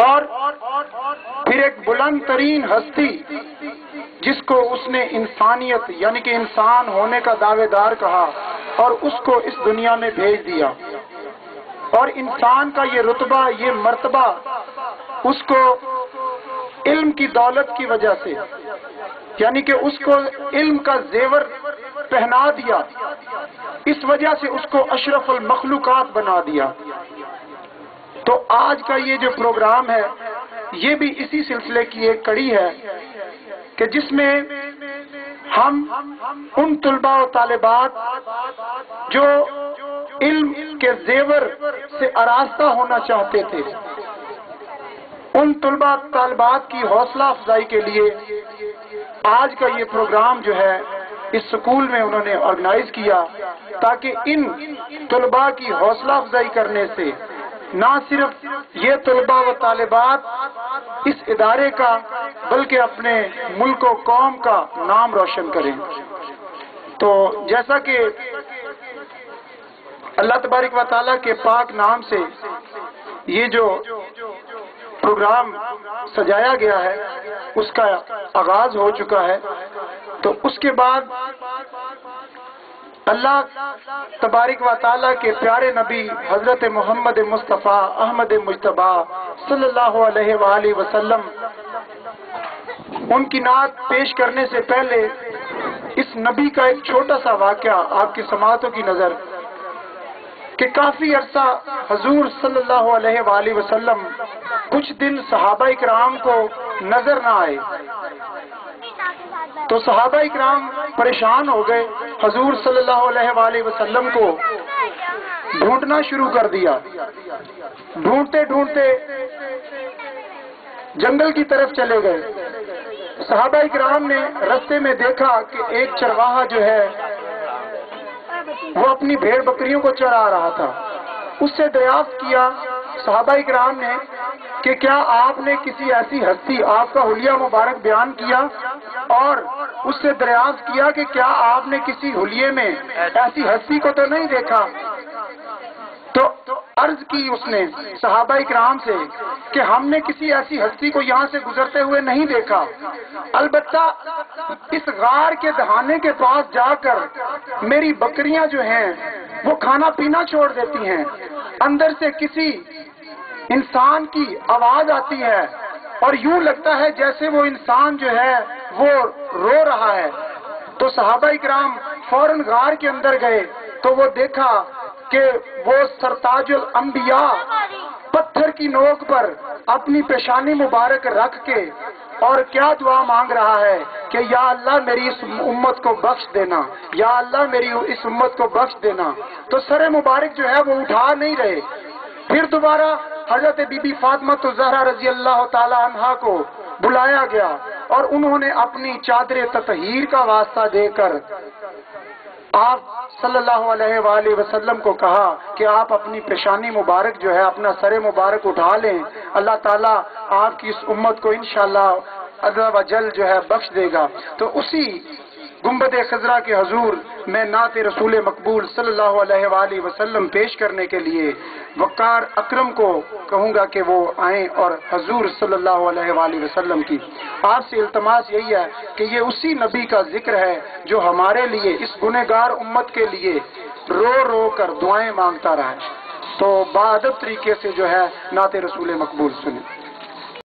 اور پھر ایک بلند ترین ہستی جس کو اس نے انسانیت یعنی کہ انسان ہونے کا دعوے دار کہا اور اس کو اس دنیا میں بھیج دیا، اور انسان کا یہ رتبہ، یہ مرتبہ اس کو علم کی دولت کی وجہ سے، یعنی کہ اس کو علم کا زیور پہنا دیا، اس وجہ سے اس کو اشرف المخلوقات بنا دیا۔ تو آج کا یہ جو پروگرام ہے یہ بھی اسی سلسلے کی ایک کڑی ہے کہ جس میں ہم ان طلباء و طالبات جو علم کے زیور سے آراستہ ہونا چاہتے تھے، ان طلباء طالبات کی حوصلہ افزائی کے لیے آج کا یہ پروگرام جو ہے اس سکول میں انہوں نے آرگنائز کیا، تاکہ ان طلباء کی حوصلہ افزائی کرنے سے نہ صرف یہ طلباء و طالبات اس ادارے کا بلکہ اپنے ملک و قوم کا نام روشن کریں۔ تو جیسا کہ اللہ تبارک و تعالیٰ کے پاک نام سے یہ جو پروگرام سجایا گیا ہے اس کا آغاز ہو چکا ہے، تو اس کے بعد اللہ تبارک و تعالیٰ کے پیارے نبی حضرت محمد مصطفیٰ احمد مجتبی صلی اللہ علیہ وآلہ وسلم ان کی نعت پیش کرنے سے پہلے اس نبی کا ایک چھوٹا سا واقعہ آپ کی سماعتوں کی نظر کہ کافی عرصہ حضور صلی اللہ علیہ وآلہ وسلم کچھ دن صحابہ اکرام کو نظر نہ آئے، تو صحابہ اکرام پریشان ہو گئے، حضور صلی اللہ علیہ وآلہ وسلم کو ڈھونڈنا شروع کر دیا۔ ڈھونڈتے ڈھونڈتے جنگل کی طرف چلے گئے۔ صحابہ اکرام نے رستے میں دیکھا کہ ایک چرواہا جو ہے وہ اپنی بھیڑ بکریوں کو چرا رہا تھا۔ اس سے دریافت کیا صحابہ اکرام نے کہ کیا آپ نے کسی ایسی ہستی، آپ کا حلیہ مبارک بیان کیا اور اس سے دریافت کیا کہ کیا آپ نے کسی حلیے میں ایسی ہستی کو تو نہیں دیکھا؟ تو عرض کی اس نے صحابہ اکرام سے کہ ہم نے کسی ایسی ہستی کو یہاں سے گزرتے ہوئے نہیں دیکھا، البتہ اس غار کے دہانے کے پاس جا کر میری بکریاں جو ہیں وہ کھانا پینا چھوڑ دیتی ہیں، اندر سے کسی انسان کی آواز آتی ہے اور یوں لگتا ہے جیسے وہ انسان جو ہے وہ رو رہا ہے۔ تو صحابہ اکرام فوراً غار کے اندر گئے تو وہ دیکھا کہ وہ سرتاج الانبیاء پتھر کی نوک پر اپنی پیشانی مبارک رکھ کے اور کیا دعا مانگ رہا ہے کہ یا اللہ میری اس امت کو بخش دینا، یا اللہ میری اس امت کو بخش دینا۔ تو سر مبارک جو ہے وہ اٹھا نہیں رہے۔ پھر دوبارہ حضرت بی بی فاطمہ الزہرا رضی اللہ تعالی عنہا کو بلایا گیا اور انہوں نے اپنی چادر تطہیر کا واسطہ دے کر آپ صلی اللہ علیہ وآلہ وسلم کو کہا کہ آپ اپنی پیشانی مبارک جو ہے، اپنا سر مبارک اٹھا لیں، اللہ تعالیٰ آپ کی اس امت کو انشاءاللہ عز و جل جو ہے بخش دے گا۔ تو اسی گنبد خضرا کے حضور میں نعت رسول مقبول صلی اللہ علیہ وآلہ وسلم پیش کرنے کے لیے وقار اکرم کو کہوں گا کہ وہ آئیں اور حضور صلی اللہ علیہ وآلہ وسلم کی آپ سے التماس یہی ہے کہ یہ اسی نبی کا ذکر ہے جو ہمارے لیے، اس گنہگار امت کے لیے رو رو کر دعائیں مانگتا رہا ہے۔ تو باادب طریقے سے جو ہے نعت رسول مقبول سنیں۔